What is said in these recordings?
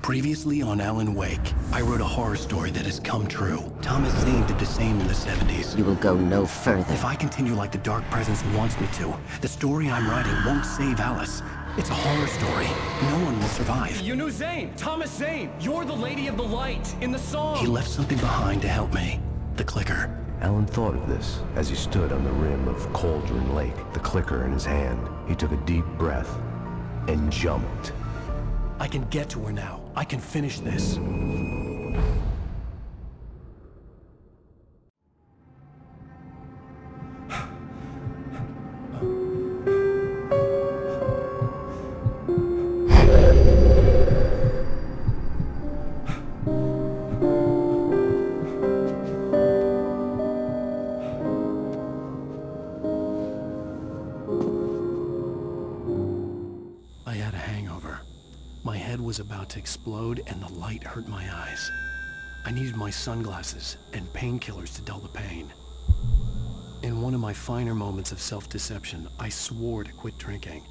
Previously on Alan Wake, I wrote a horror story that has come true. Thomas Zane did the same in the 70s. You will go no further. If I continue like the Dark Presence wants me to, the story I'm writing won't save Alice. It's a horror story. No one will survive. You knew Zane! Thomas Zane! You're the Lady of the Light in the song! He left something behind to help me. The clicker. Alan thought of this as he stood on the rim of Cauldron Lake, the clicker in his hand. He took a deep breath and jumped. I can get to her now. I can finish this. I had a hangover. My head was about to explode and the light hurt my eyes. I needed my sunglasses and painkillers to dull the pain. In one of my finer moments of self-deception, I swore to quit drinking.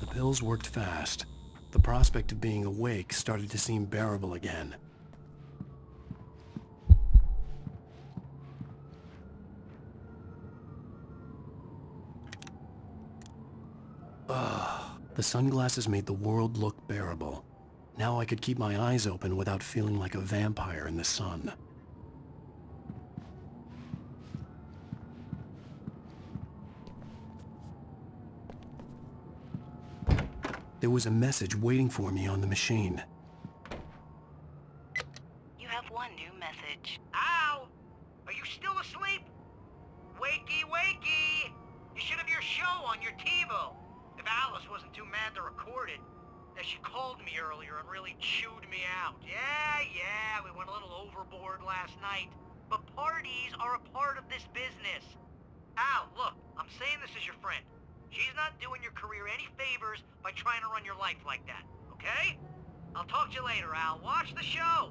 The pills worked fast. The prospect of being awake started to seem bearable again. The sunglasses made the world look bearable. Now I could keep my eyes open without feeling like a vampire in the sun. There was a message waiting for me on the machine. You have one new message. Al! Are you still asleep? Wakey, wakey! You should have your show on your TiVo. If Alice wasn't too mad to record it. She called me earlier and really chewed me out. Yeah, we went a little overboard last night. But parties are a part of this business. Al, look, I'm saying this as your friend. She's not doing your career any favors by trying to run your life like that, okay? I'll talk to you later, Al. Watch the show!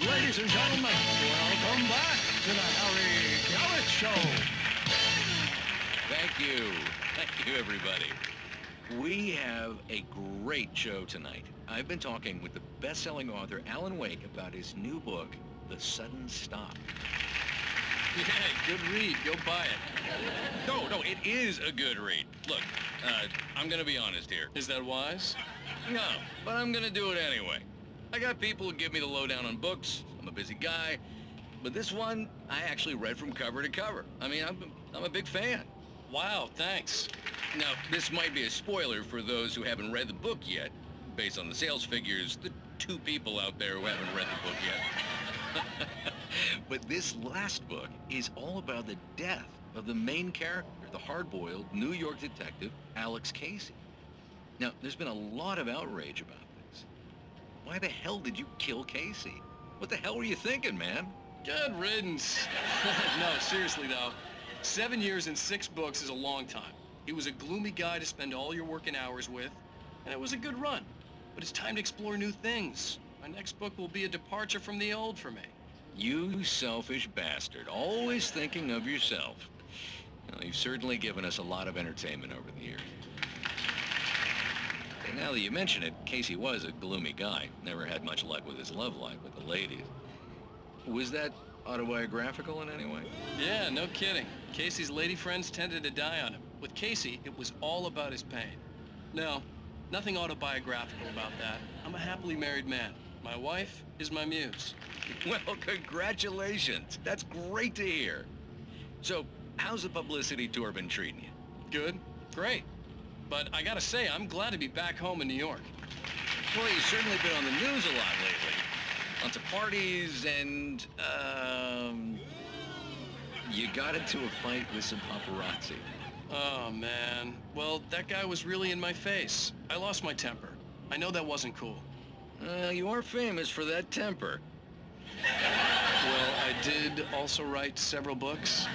Ladies and gentlemen, welcome back to the Harry Garrett Show. Thank you. Thank you, everybody. We have a great show tonight. I've been talking with the best-selling author Alan Wake about his new book, The Sudden Stop. Yeah, good read. Go buy it. No, it is a good read. Look, I'm gonna be honest here. Is that wise? No, but I'm gonna do it anyway. I got people who give me the lowdown on books. I'm a busy guy. But this one, I actually read from cover to cover. I mean, I'm a big fan. Wow, thanks. Now, this might be a spoiler for those who haven't read the book yet. Based on the sales figures, the 2 people out there who haven't read the book yet. But this last book is all about the death of the main character, the hard-boiled New York detective, Alex Casey. Now, there's been a lot of outrage about this. Why the hell did you kill Casey? What the hell were you thinking, man? Good riddance. No, seriously though. 7 years and 6 books is a long time. He was a gloomy guy to spend all your working hours with, and it was a good run. But it's time to explore new things. My next book will be a departure from the old for me. You selfish bastard, always thinking of yourself. Well, you've certainly given us a lot of entertainment over the years. And now that you mention it, Casey was a gloomy guy. Never had much luck with his love life with the ladies. Was that autobiographical in any way? Yeah, no kidding. Casey's lady friends tended to die on him. With Casey, it was all about his pain. No, nothing autobiographical about that. I'm a happily married man. My wife is my muse. Well, congratulations. That's great to hear. So, how's the publicity tour been treating you? Good, great. But I gotta say, I'm glad to be back home in New York. Well, you've certainly been on the news a lot lately. Lots of parties and, you got into a fight with some paparazzi. Oh, man. Well, that guy was really in my face. I lost my temper. I know that wasn't cool. You are famous for that temper. Well, I did also write several books.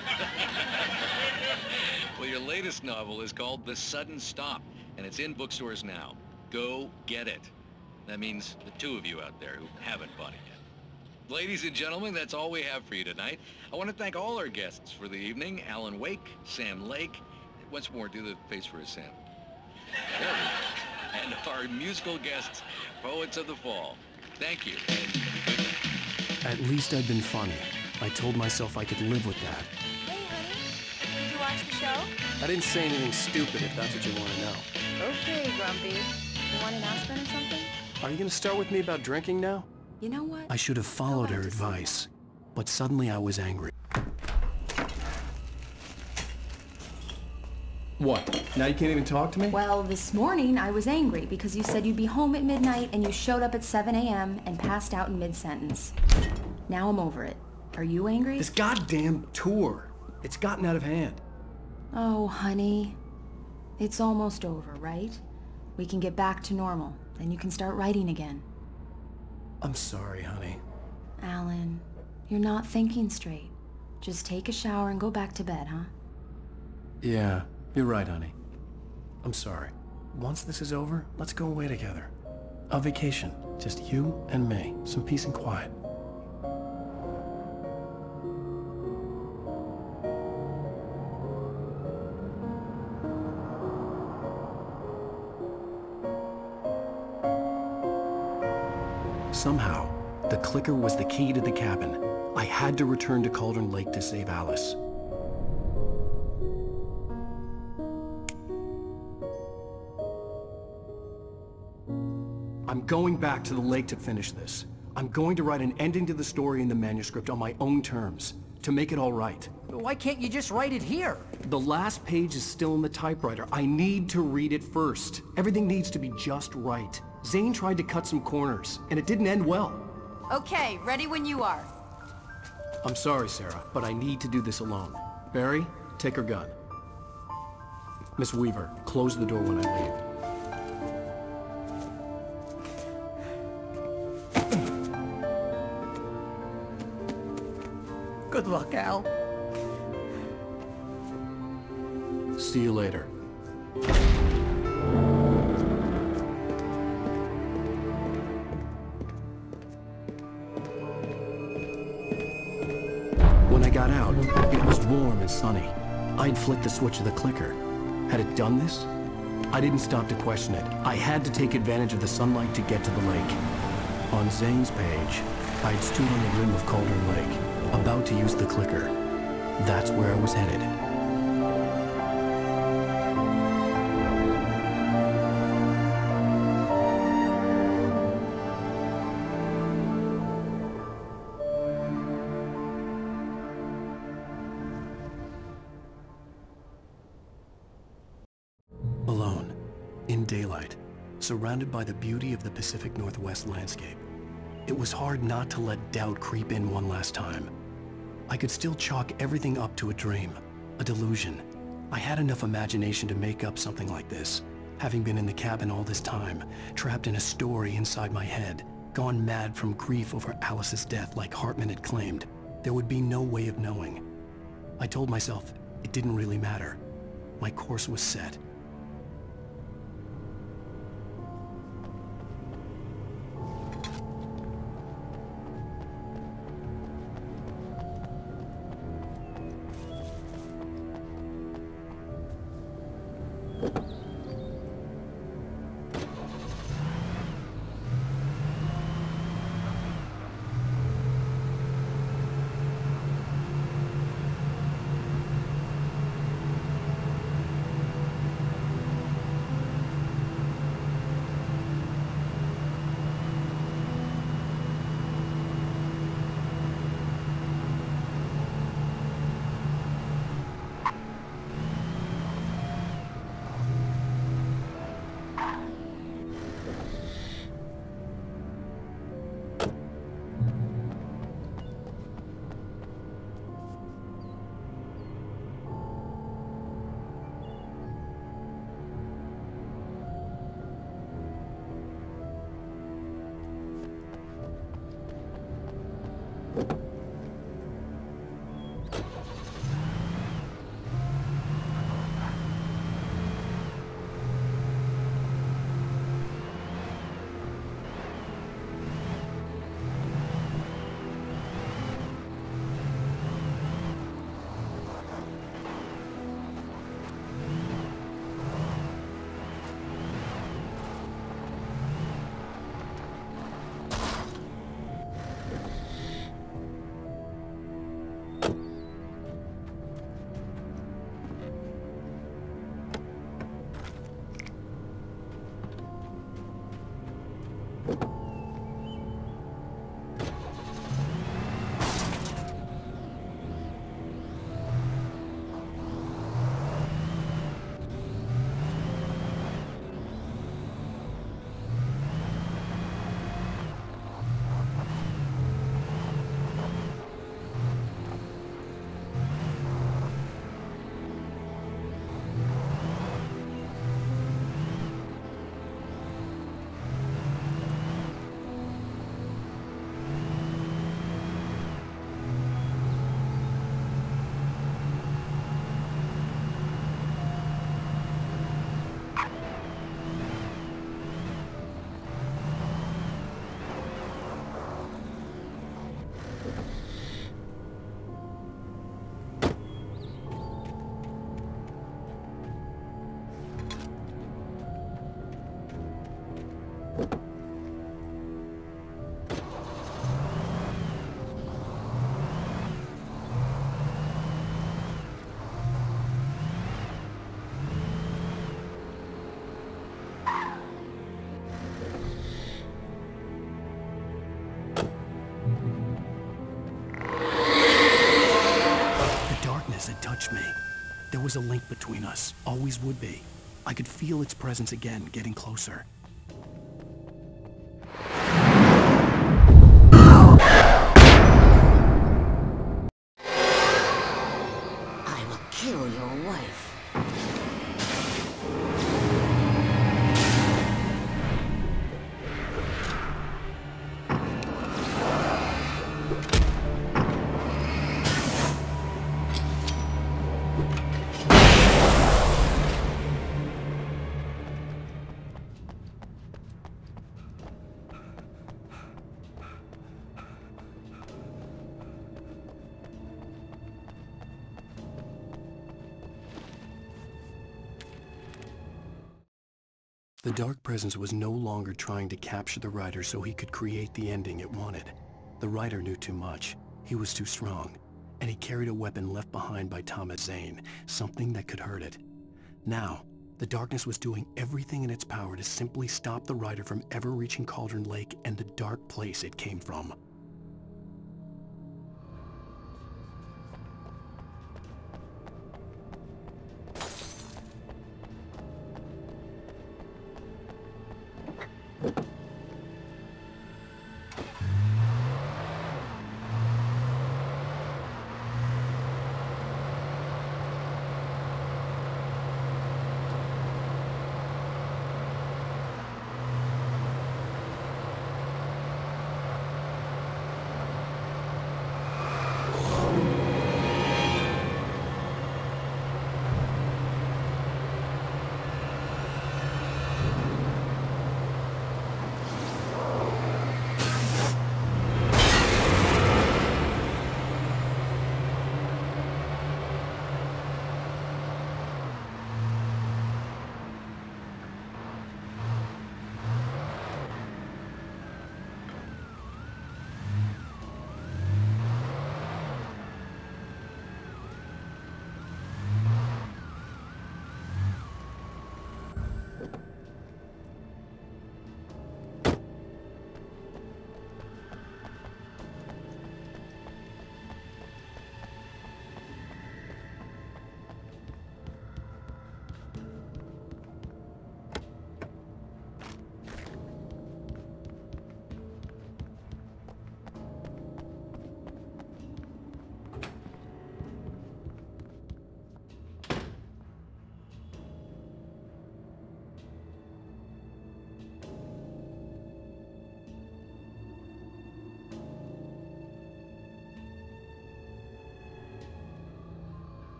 Well, your latest novel is called The Sudden Stop, and it's in bookstores now. Go get it. That means the two of you out there who haven't bought it yet. Ladies and gentlemen, that's all we have for you tonight. I want to thank all our guests for the evening. Alan Wake, Sam Lake. Once more, do the face for us, Sam. There we go. And our musical guests, Poets of the Fall. Thank you, and good night. At least I'd been funny. I told myself I could live with that. Hey, honey. Did you watch the show? I didn't say anything stupid, if that's what you want to know. Okay, Grumpy. You want an aspirin or something? Are you going to start with me about drinking now? You know what? I should have followed her advice, but suddenly I was angry. What? Now you can't even talk to me? Well, this morning I was angry because you said you'd be home at midnight and you showed up at 7 a.m. and passed out in mid-sentence. Now I'm over it. Are you angry? This goddamn tour. It's gotten out of hand. Oh, honey. It's almost over, right? We can get back to normal. Then you can start writing again. I'm sorry, honey. Alan, you're not thinking straight. Just take a shower and go back to bed, huh? Yeah, you're right, honey. I'm sorry. Once this is over, let's go away together. A vacation. Just you and me. Some peace and quiet. Somehow, the clicker was the key to the cabin. I had to return to Cauldron Lake to save Alice. I'm going back to the lake to finish this. I'm going to write an ending to the story in the manuscript on my own terms, to make it all right. Why can't you just write it here? The last page is still in the typewriter. I need to read it first. Everything needs to be just right. Zane tried to cut some corners, and it didn't end well. Okay, ready when you are. I'm sorry, Sarah, but I need to do this alone. Barry, take her gun. Miss Weaver, close the door when I leave. Good luck, Al. See you later. When I got out, it was warm and sunny. I'd flicked the switch of the clicker. Had it done this? I didn't stop to question it. I had to take advantage of the sunlight to get to the lake. On Zane's page, I'd stood on the rim of Cauldron Lake, about to use the clicker. That's where I was headed. Alone, in daylight, surrounded by the beauty of the Pacific Northwest landscape. It was hard not to let doubt creep in one last time. I could still chalk everything up to a dream, a delusion. I had enough imagination to make up something like this, having been in the cabin all this time, trapped in a story inside my head, gone mad from grief over Alice's death like Hartman had claimed. There would be no way of knowing. I told myself it didn't really matter. My course was set. It touched me. There was a link between us, always would be. I could feel its presence again, getting closer. I will kill your wife. The dark presence was no longer trying to capture the writer so he could create the ending it wanted. The writer knew too much. He was too strong. And he carried a weapon left behind by Thomas Zane, something that could hurt it. Now, the darkness was doing everything in its power to simply stop the writer from ever reaching Cauldron Lake and the dark place it came from.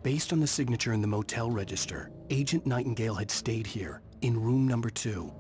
Based on the signature in the motel register, Agent Nightingale had stayed here, in room number 2.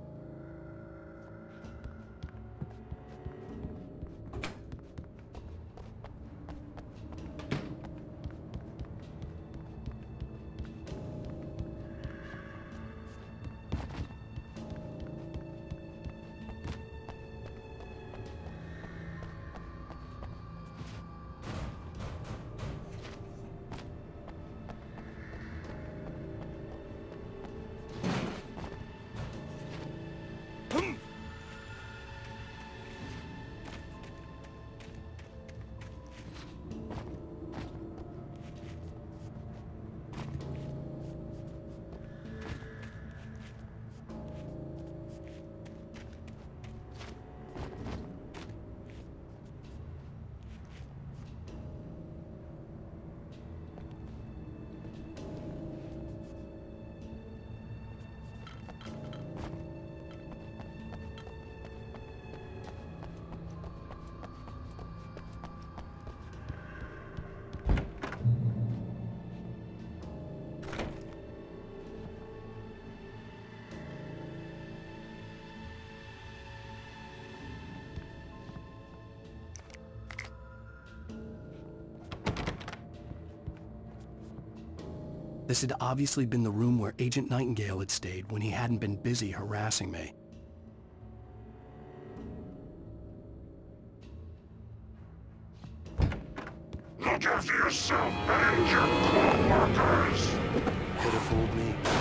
This had obviously been the room where Agent Nightingale had stayed when he hadn't been busy harassing me. Look after yourself and your co-workers! Could have fooled me.